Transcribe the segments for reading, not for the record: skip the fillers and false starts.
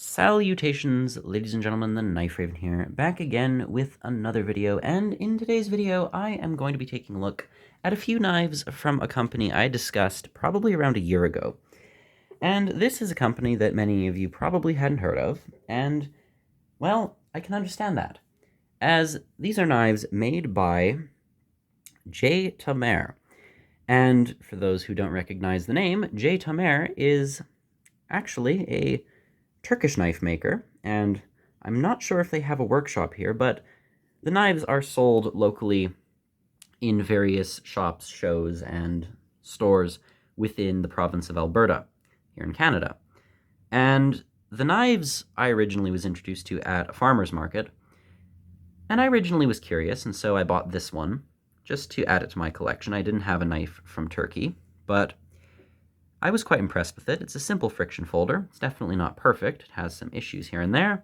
Salutations, ladies and gentlemen, the Knife Raven here, back again with another video, and in today's video I am going to be taking a look at a few knives from a company I discussed probably around a year ago. And this is a company that many of you probably hadn't heard of, and, well, I can understand that, as these are knives made by Tamer. And for those who don't recognize the name, Tamer is actually a Turkish knife maker, and I'm not sure if they have a workshop here, but the knives are sold locally in various shops, shows, and stores within the province of Alberta, here in Canada. And the knives I originally was introduced to at a farmer's market, and I originally was curious, and so I bought this one, just to add it to my collection. I didn't have a knife from Turkey, but I was quite impressed with it. It's a simple friction folder. It's definitely not perfect. It has some issues here and there,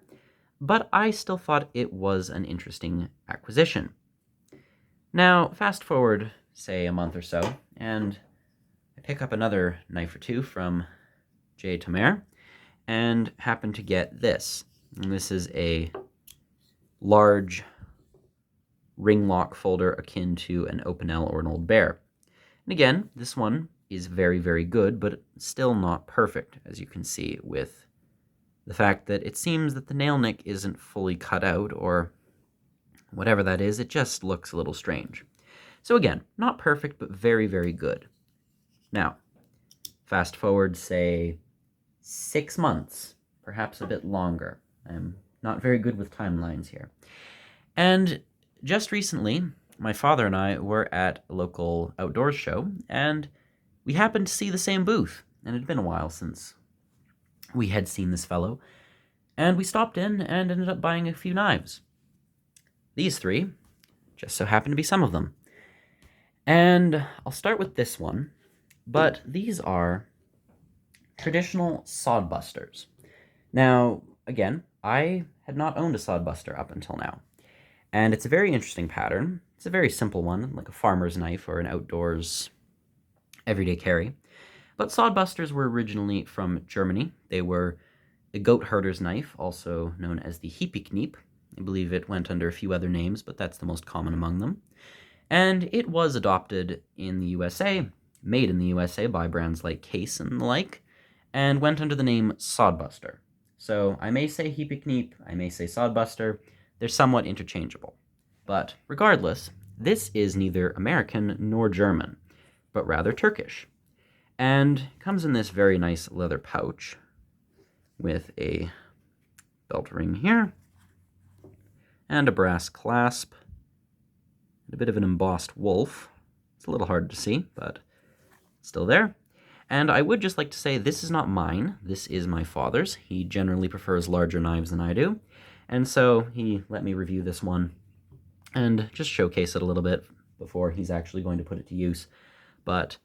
but I still thought it was an interesting acquisition. Now, fast forward, say, a month or so, and I pick up another knife or two from Tamer, and happen to get this. And this is a large ring lock folder akin to an Opinel or an Old Bear. And again, this one is very, very good, but still not perfect, as you can see with the fact that it seems that the nail nick isn't fully cut out, or whatever that is. It just looks a little strange. So again, not perfect, but very, very good. Now, fast forward, say, 6 months, perhaps a bit longer. I'm not very good with timelines here. And just recently, my father and I were at a local outdoors show, and we happened to see the same booth, and it had been a while since we had seen this fellow, and we stopped in and ended up buying a few knives. These three just so happen to be some of them. And I'll start with this one, but these are traditional Sodbusters. Now, again, I had not owned a Sodbuster up until now, and it's a very interesting pattern. It's a very simple one, like a farmer's knife or an outdoors everyday carry. But Sodbusters were originally from Germany. They were a goat herder's knife, also known as the Hippekniep. I believe it went under a few other names, but that's the most common among them. And it was adopted in the USA, made in the USA by brands like Case and the like, and went under the name Sodbuster. So I may say Hippekniep, I may say Sodbuster. They're somewhat interchangeable. But regardless, this is neither American nor German, but rather Turkish. And comes in this very nice leather pouch with a belt ring here, and a brass clasp, and a bit of an embossed wolf. It's a little hard to see, but still there. And I would just like to say this is not mine. This is my father's. He generally prefers larger knives than I do, and so he let me review this one and just showcase it a little bit before he's actually going to put it to use. But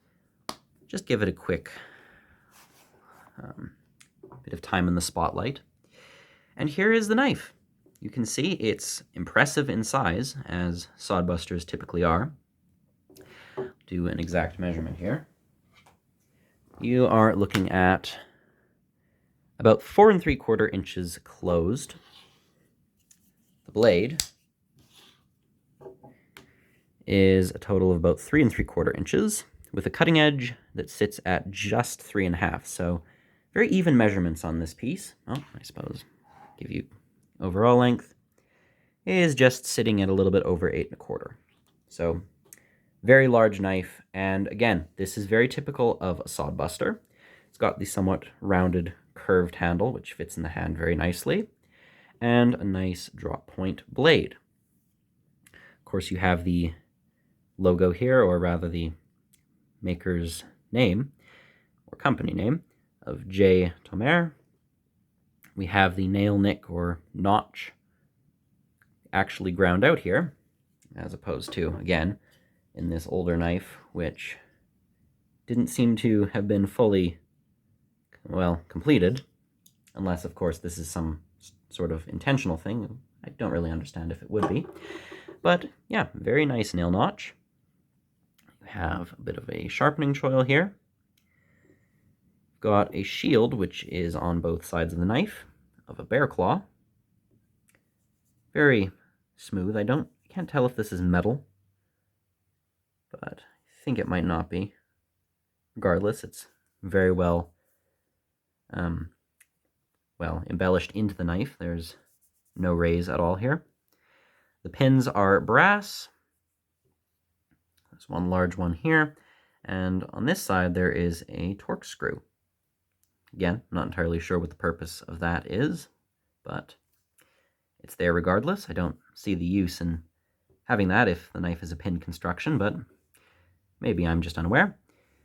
just give it a quick bit of time in the spotlight. And here is the knife. You can see it's impressive in size, as Sodbusters typically are. Do an exact measurement here. You are looking at about 4 3/4 inches closed. The blade is a total of about 3 3/4 inches, with a cutting edge that sits at just 3.5. So very even measurements on this piece. Oh, I suppose give you overall length is just sitting at a little bit over 8 1/4. So very large knife, and again, this is very typical of a Sodbuster. It's got the somewhat rounded, curved handle, which fits in the hand very nicely, and a nice drop point blade. Of course, you have the logo here, or rather the maker's name, or company name, of Tamer. We have the nail nick, or notch, actually ground out here, as opposed to, again, in this older knife, which didn't seem to have been fully, well, completed, unless, of course, this is some sort of intentional thing. I don't really understand if it would be. But, yeah, very nice nail notch. You have a bit of a sharpening choil here. Got a shield, which is on both sides of the knife, of a bear claw. Very smooth. I can't tell if this is metal, but I think it might not be. Regardless, it's very well embellished into the knife. There's no raise at all here. The pins are brass. There's one large one here, and on this side there is a torque screw. Again, not entirely sure what the purpose of that is, but it's there regardless. I don't see the use in having that if the knife is a pin construction, but maybe I'm just unaware.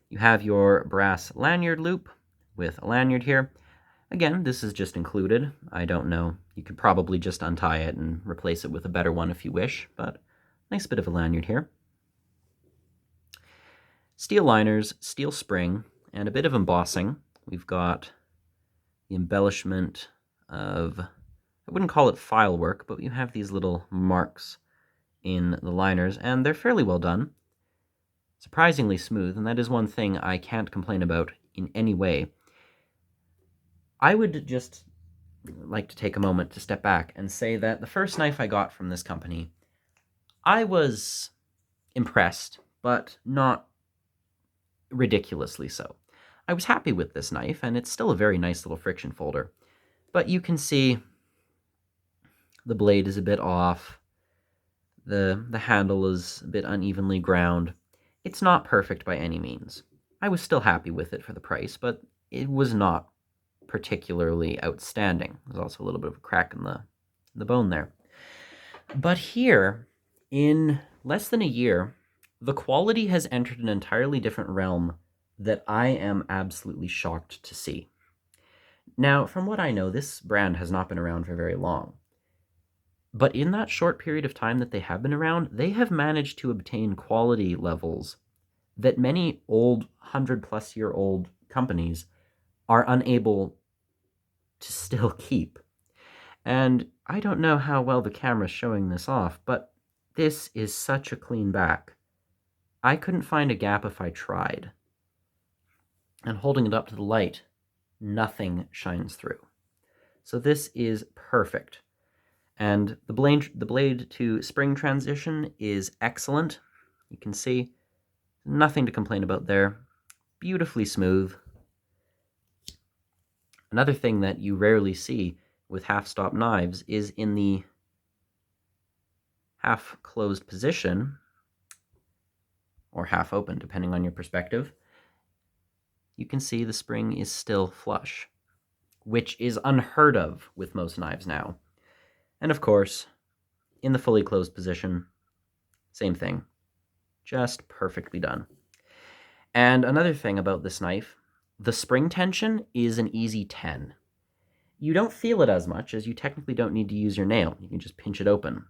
You have your brass lanyard loop with a lanyard here. Again, this is just included. I don't know. You could probably just untie it and replace it with a better one if you wish, but nice bit of a lanyard here. Steel liners, steel spring, and a bit of embossing. We've got the embellishment of, I wouldn't call it file work, but you have these little marks in the liners, and they're fairly well done. Surprisingly smooth, and that is one thing I can't complain about in any way. I would just like to take a moment to step back and say that the first knife I got from this company, I was impressed, but not ridiculously so. I was happy with this knife, and it's still a very nice little friction folder. But you can see the blade is a bit off, the handle is a bit unevenly ground. It's not perfect by any means. I was still happy with it for the price, but it was not particularly outstanding. There's also a little bit of a crack in the bone there. But here, in less than a year, the quality has entered an entirely different realm that I am absolutely shocked to see. Now, from what I know, this brand has not been around for very long. But in that short period of time that they have been around, they have managed to obtain quality levels that many old, 100-plus-year-old companies are unable to still keep. And I don't know how well the camera's showing this off, but this is such a clean back. I couldn't find a gap if I tried. And holding it up to the light, nothing shines through. So this is perfect. And the blade to spring transition is excellent. You can see nothing to complain about there. Beautifully smooth. Another thing that you rarely see with half-stop knives is in the half-closed position, or half-open, depending on your perspective, you can see the spring is still flush, which is unheard of with most knives now. And of course, in the fully closed position, same thing. Just perfectly done. And another thing about this knife, the spring tension is an easy 10. You don't feel it as much, as you technically don't need to use your nail. You can just pinch it open.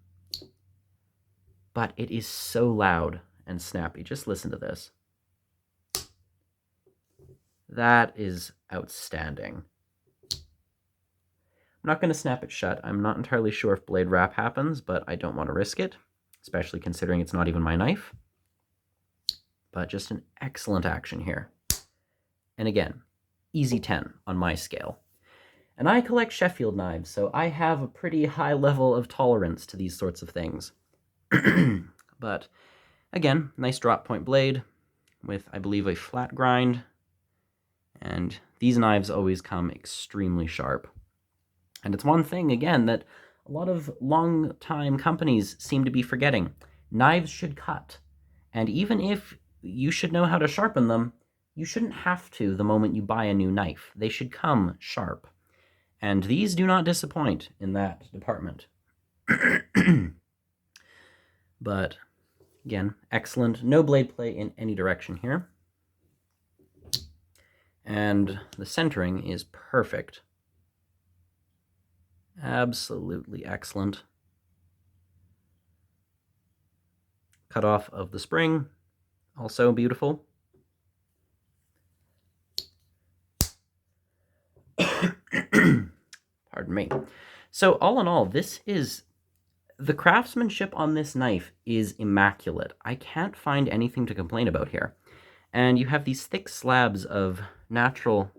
But it is so loud and snappy. Just listen to this. That is outstanding. I'm not going to snap it shut. I'm not entirely sure if blade wrap happens, but I don't want to risk it, especially considering it's not even my knife. But just an excellent action here. And again, easy 10 on my scale. And I collect Sheffield knives, so I have a pretty high level of tolerance to these sorts of things. But again, nice drop point blade with, I believe, a flat grind. And these knives always come extremely sharp. And it's one thing, again, that a lot of long-time companies seem to be forgetting. Knives should cut. And even if you should know how to sharpen them, you shouldn't have to the moment you buy a new knife. They should come sharp. And these do not disappoint in that department. But, again, excellent. No blade play in any direction here. And the centering is perfect. Absolutely excellent. Cut off of the spring, also beautiful. Pardon me. So all in all, the craftsmanship on this knife is immaculate. I can't find anything to complain about here. And you have these thick slabs of natural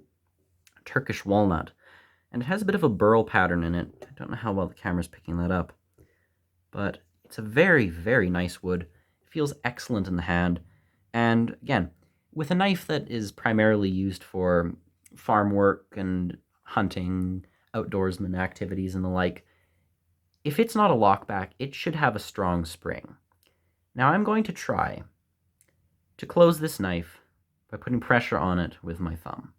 Turkish walnut And it has a bit of a burl pattern in it. I don't know how well the camera's picking that up, but it's a very, very nice wood. It feels excellent in the hand. And again, with a knife that is primarily used for farm work and hunting, outdoorsman activities and the like, if it's not a lockback, it should have a strong spring. Now I'm going to try to close this knife by putting pressure on it with my thumb.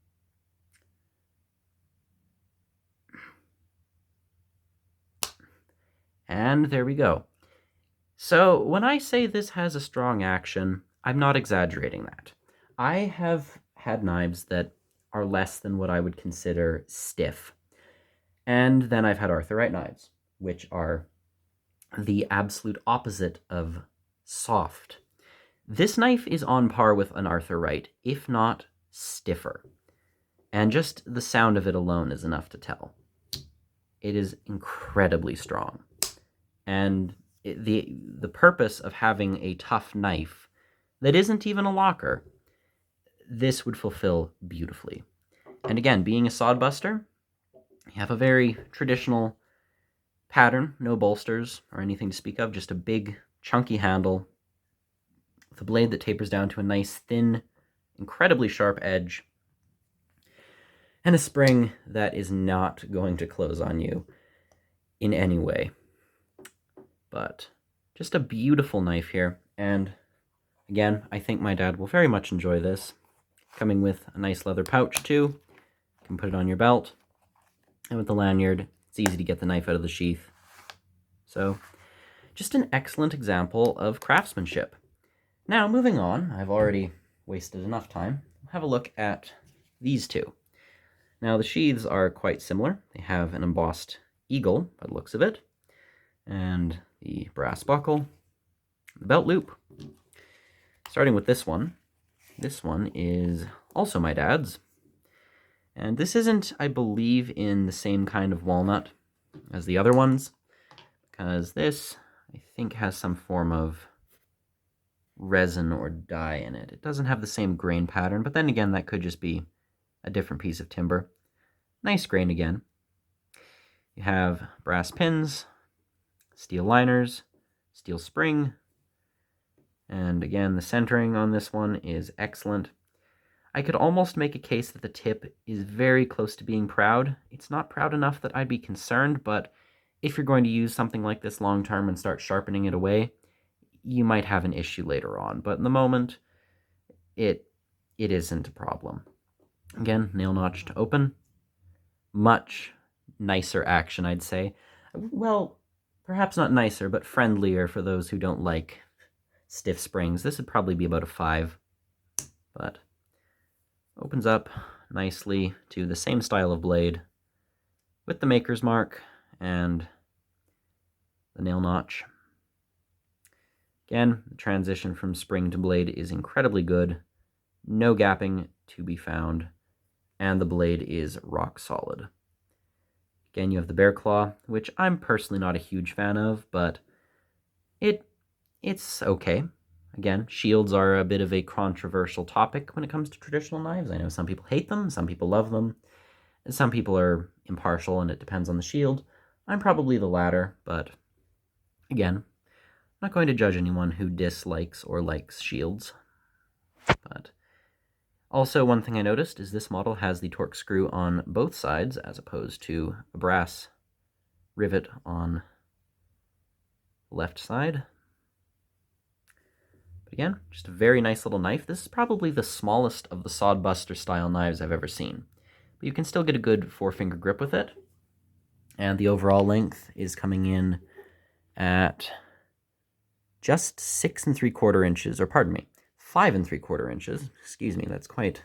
And there we go. So when I say this has a strong action, I'm not exaggerating that. I have had knives that are less than what I would consider stiff. And then I've had Arthurite knives, which are the absolute opposite of soft. This knife is on par with an Arthurite, if not stiffer. And just the sound of it alone is enough to tell. It is incredibly strong. And the purpose of having a tough knife that isn't even a locker, this would fulfill beautifully. And again, being a Sodbuster, you have a very traditional pattern, no bolsters or anything to speak of, just a big chunky handle with a blade that tapers down to a nice thin, incredibly sharp edge, and a spring that is not going to close on you in any way. But just a beautiful knife here, and again, I think my dad will very much enjoy this. Coming with a nice leather pouch too. You can put it on your belt, and with the lanyard, it's easy to get the knife out of the sheath. So, just an excellent example of craftsmanship. Now, moving on, I've already wasted enough time. Have a look at these two. Now, the sheaths are quite similar. They have an embossed eagle, by the looks of it, and the brass buckle, the belt loop. Starting with this one. This one is also my dad's. And this isn't, I believe, in the same kind of walnut as the other ones, because this, I think, has some form of resin or dye in it. It doesn't have the same grain pattern, but then again, that could just be a different piece of timber. Nice grain again. You have brass pins, steel liners, steel spring, and again, the centering on this one is excellent. I could almost make a case that the tip is very close to being proud. It's not proud enough that I'd be concerned, but if you're going to use something like this long term and start sharpening it away, you might have an issue later on. But in the moment, it isn't a problem. Again, nail notch to open. Much nicer action, I'd say. Well, perhaps not nicer, but friendlier for those who don't like stiff springs. This would probably be about a 5, but opens up nicely to the same style of blade with the maker's mark and the nail notch. Again, the transition from spring to blade is incredibly good. No gapping to be found, and the blade is rock solid. Again, you have the bear claw, which I'm personally not a huge fan of, but it's okay. Again, shields are a bit of a controversial topic when it comes to traditional knives. I know some people hate them, some people love them, and some people are impartial, and it depends on the shield. I'm probably the latter, but again, I'm not going to judge anyone who dislikes or likes shields. But also, one thing I noticed is this model has the torque screw on both sides as opposed to a brass rivet on the left side. But again, just a very nice little knife. This is probably the smallest of the Sodbuster style knives I've ever seen. But you can still get a good 4-finger grip with it. And the overall length is coming in at just 6 3/4 inches, or pardon me, 5 3/4 inches. Excuse me, that's quite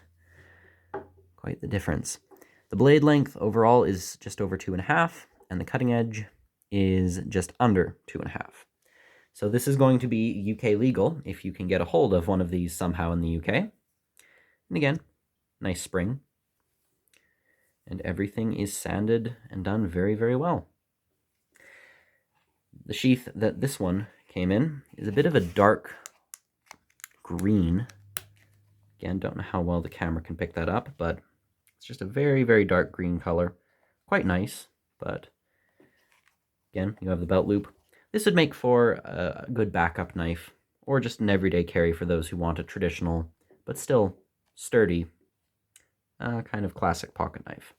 the difference. The blade length overall is just over 2.5, and the cutting edge is just under 2.5. So this is going to be UK legal if you can get a hold of one of these somehow in the UK. And again, nice spring. And everything is sanded and done very, very well. The sheath that this one came in is a bit of a dark green. Again, don't know how well the camera can pick that up, but it's just a very, very dark green color. quite nice, but again, you have the belt loop. This would make for a good backup knife, or just an everyday carry for those who want a traditional, but still sturdy, kind of classic pocket knife.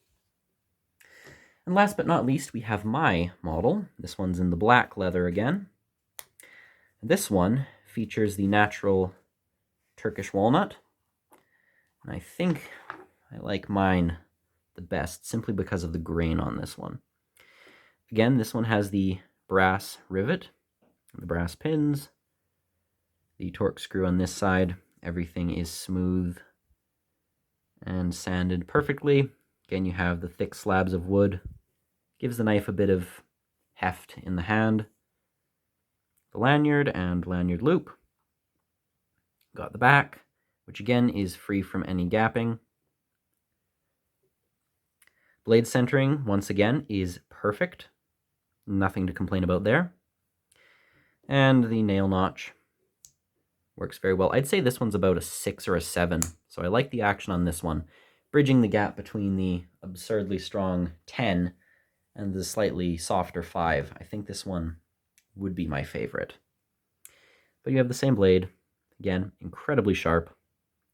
And last but not least, we have my model. This one's in the black leather again. This one features the natural Turkish walnut, and I think I like mine the best simply because of the grain on this one. Again, this one has the brass rivet, the brass pins, the torque screw on this side. Everything is smooth and sanded perfectly. Again, you have the thick slabs of wood. Gives the knife a bit of heft in the hand. The lanyard and lanyard loop. Got the back, which again is free from any gapping. Blade centering, once again, is perfect. Nothing to complain about there. And the nail notch works very well. I'd say this one's about a 6 or a 7, so I like the action on this one, bridging the gap between the absurdly strong 10 and the slightly softer 5. I think this one would be my favorite. But you have the same blade. Again, incredibly sharp.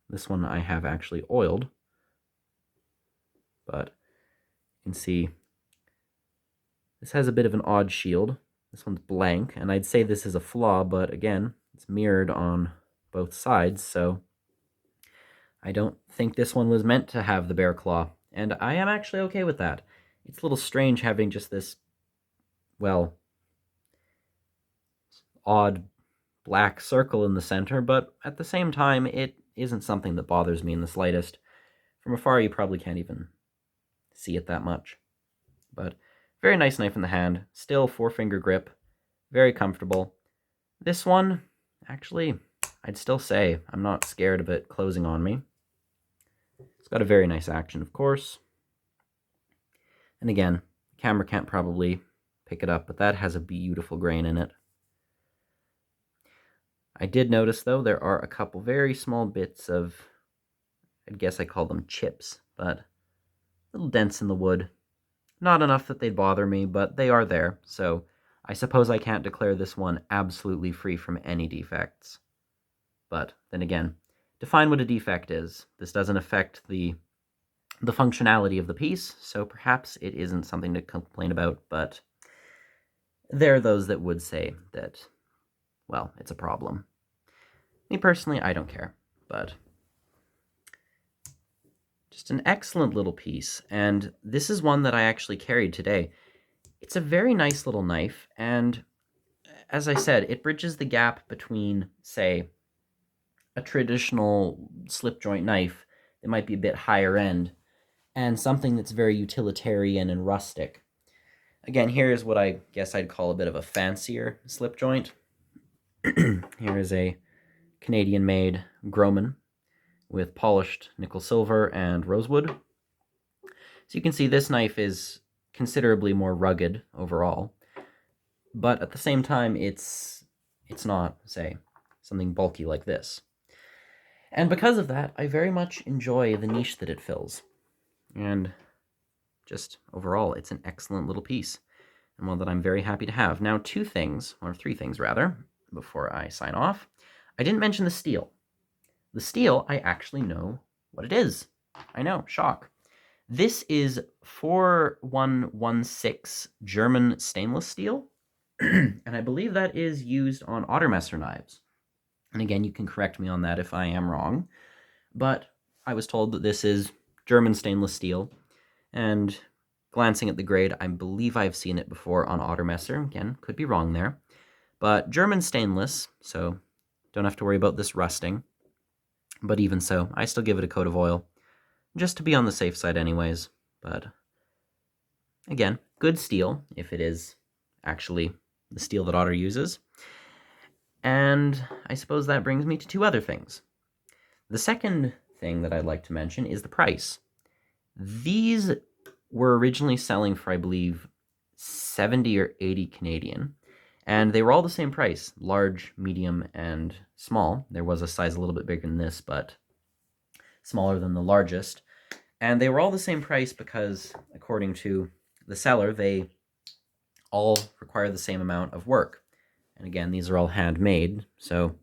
This one I have actually oiled, but you can see this has a bit of an odd shield. This one's blank, and I'd say this is a flaw, but again, it's mirrored on both sides, so I don't think this one was meant to have the bear claw, and I am actually okay with that. It's a little strange having just this, well, odd black circle in the center, but at the same time, it isn't something that bothers me in the slightest. From afar, you probably can't even see it that much. But very nice knife in the hand, still 4-finger grip, very comfortable. This one, actually, I'd still say I'm not scared of it closing on me. It's got a very nice action, of course. And again, the camera can't probably pick it up, but that has a beautiful grain in it. I did notice, though, there are a couple very small bits of, I guess I call them chips, but little dents in the wood. Not enough that they'd bother me, but they are there, so I suppose I can't declare this one absolutely free from any defects. But then again, define what a defect is. This doesn't affect the functionality of the piece, so perhaps it isn't something to complain about, but there are those that would say that, well, it's a problem. Me personally, I don't care, but just an excellent little piece, and this is one that I actually carried today. It's a very nice little knife, and as I said, it bridges the gap between, say, a traditional slip joint knife that might be a bit higher end, and something that's very utilitarian and rustic. Again, here's what I guess I'd call a bit of a fancier slip joint. Here is a Canadian-made Groman with polished nickel silver and rosewood. So you can see this knife is considerably more rugged overall, but at the same time it's not, say, something bulky like this. And because of that, I very much enjoy the niche that it fills. And just overall, it's an excellent little piece, and one that I'm very happy to have. Now, 2 things, or 3 things rather, before I sign off. I didn't mention the steel. The steel, I actually know what it is. I know, shock. This is 4116 German stainless steel, and I believe that is used on Ottermesser knives. And again, you can correct me on that if I am wrong, but I was told that this is German stainless steel, and glancing at the grade, I believe I've seen it before on Ottermesser. Again, could be wrong there, but German stainless, so don't have to worry about this rusting. But even so, I still give it a coat of oil, just to be on the safe side anyways. But again, good steel, if it is actually the steel that Otter uses. And I suppose that brings me to 2 other things. The second thing that I'd like to mention is the price. These were originally selling for, I believe, 70 or 80 Canadian, and they were all the same price, large, medium, and small. There was a size a little bit bigger than this, but smaller than the largest. And they were all the same price because, according to the seller, they all require the same amount of work. And again, these are all handmade, so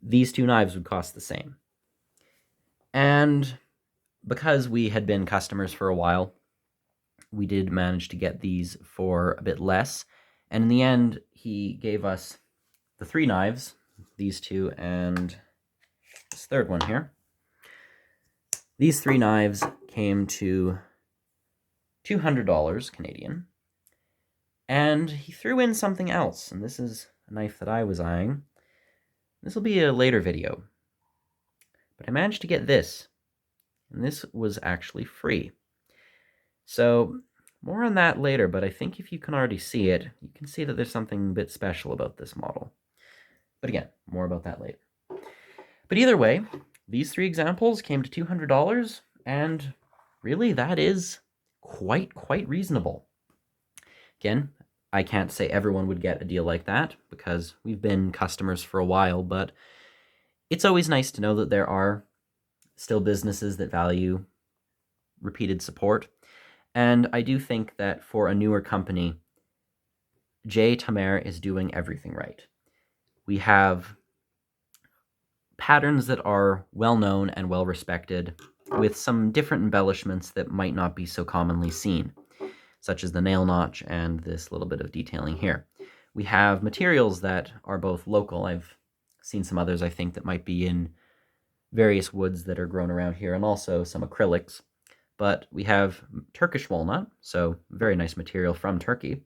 these two knives would cost the same. And because we had been customers for a while, we did manage to get these for a bit less. And in the end, he gave us the 3 knives, these 2 and this third one here. These 3 knives came to $200 Canadian. And he threw in something else, and this is a knife that I was eyeing. This will be a later video. But I managed to get this, and this was actually free. So, more on that later, but I think if you can already see it, you can see that there's something a bit special about this model. But again, more about that later. But either way, these 3 examples came to $200, and really that is quite reasonable. Again, I can't say everyone would get a deal like that, because we've been customers for a while, but it's always nice to know that there are still businesses that value repeated support. And I do think that for a newer company, Tamer is doing everything right. We have patterns that are well-known and well-respected, with some different embellishments that might not be so commonly seen, such as the nail notch and this little bit of detailing here. We have materials that are both local. I've seen some others, I think, that might be in various woods that are grown around here, and also some acrylics. But we have Turkish walnut, so very nice material from Turkey.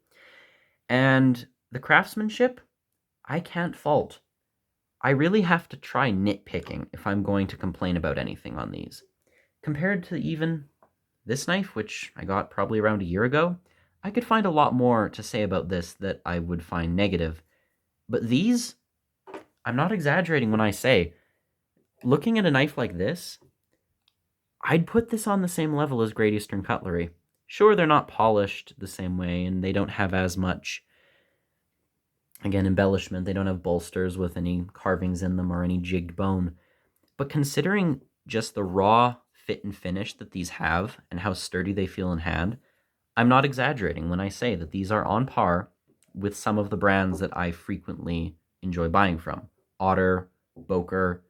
And the craftsmanship, I can't fault. I really have to try nitpicking if I'm going to complain about anything on these. Compared to even this knife, which I got probably around a year ago, I could find a lot more to say about this that I would find negative. But these, I'm not exaggerating when I say, looking at a knife like this, I'd put this on the same level as Great Eastern cutlery. Sure, they're not polished the same way, and they don't have as much, again, embellishment. They don't have bolsters with any carvings in them or any jigged bone. But considering just the raw fit and finish that these have and how sturdy they feel in hand, I'm not exaggerating when I say that these are on par with some of the brands that I frequently enjoy buying from. Otter, Boker,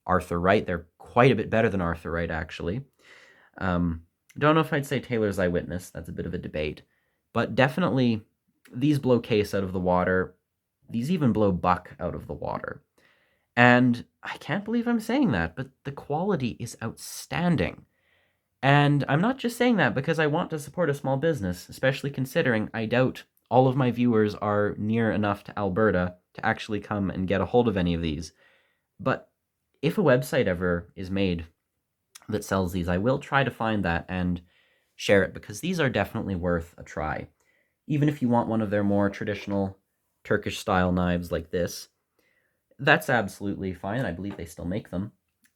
Arthur Wright. They're quite a bit better than Arthur Wright, actually. Don't know if I'd say Taylor's Eyewitness. That's a bit of a debate. But definitely, these blow case out of the water. These even blow buck out of the water. And I can't believe I'm saying that, but the quality is outstanding. And I'm not just saying that because I want to support a small business, especially considering I doubt all of my viewers are near enough to Alberta to actually come and get a hold of any of these. But if a website ever is made that sells these, I will try to find that and share it, because these are definitely worth a try. Even if you want one of their more traditional Turkish style knives like this, that's absolutely fine. I believe they still make them.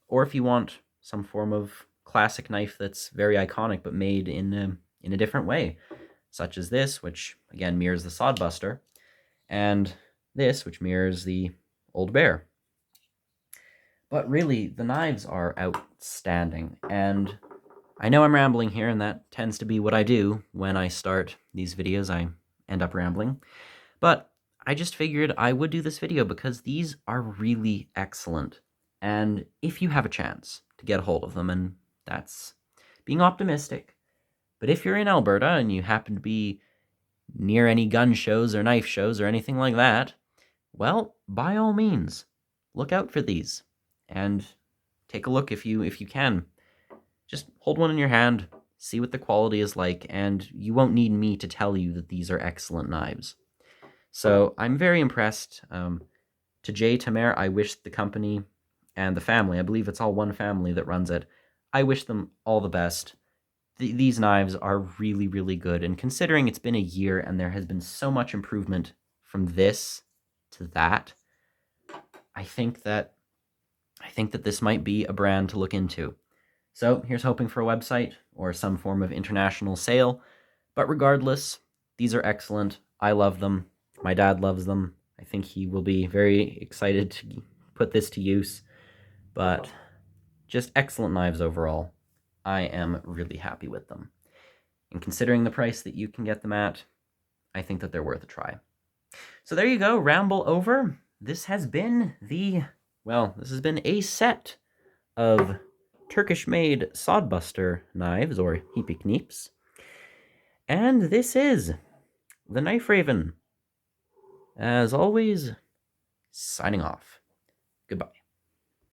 Or if you want some form of classic knife that's very iconic but made in a different way, such as this, which again mirrors the Sodbuster, and this, which mirrors the Old Bear. But really, the knives are outstanding, and I know I'm rambling here, and that tends to be what I do when I start these videos. I end up rambling. But I just figured I would do this video because these are really excellent. And if you have a chance to get a hold of them, and that's being optimistic, but if you're in Alberta and you happen to be near any gun shows or knife shows or anything like that, well, by all means, look out for these and take a look if you can. Just hold one in your hand, see what the quality is like, and you won't need me to tell you that these are excellent knives. So I'm very impressed. To Tamer, I wish the company and the family, I believe it's all one family that runs it, I wish them all the best. These knives are really good, and considering it's been a year and there has been so much improvement from this to that, I think that this might be a brand to look into. So here's hoping for a website or some form of international sale. But regardless, these are excellent. I love them. My dad loves them. I think he will be very excited to put this to use. But just excellent knives overall. I am really happy with them. And considering the price that you can get them at, I think that they're worth a try. So there you go, ramble over. This has been a set of Turkish-made Sodbuster knives, or Hippeknieps. And this is the Knife Raven. As always, signing off. Goodbye.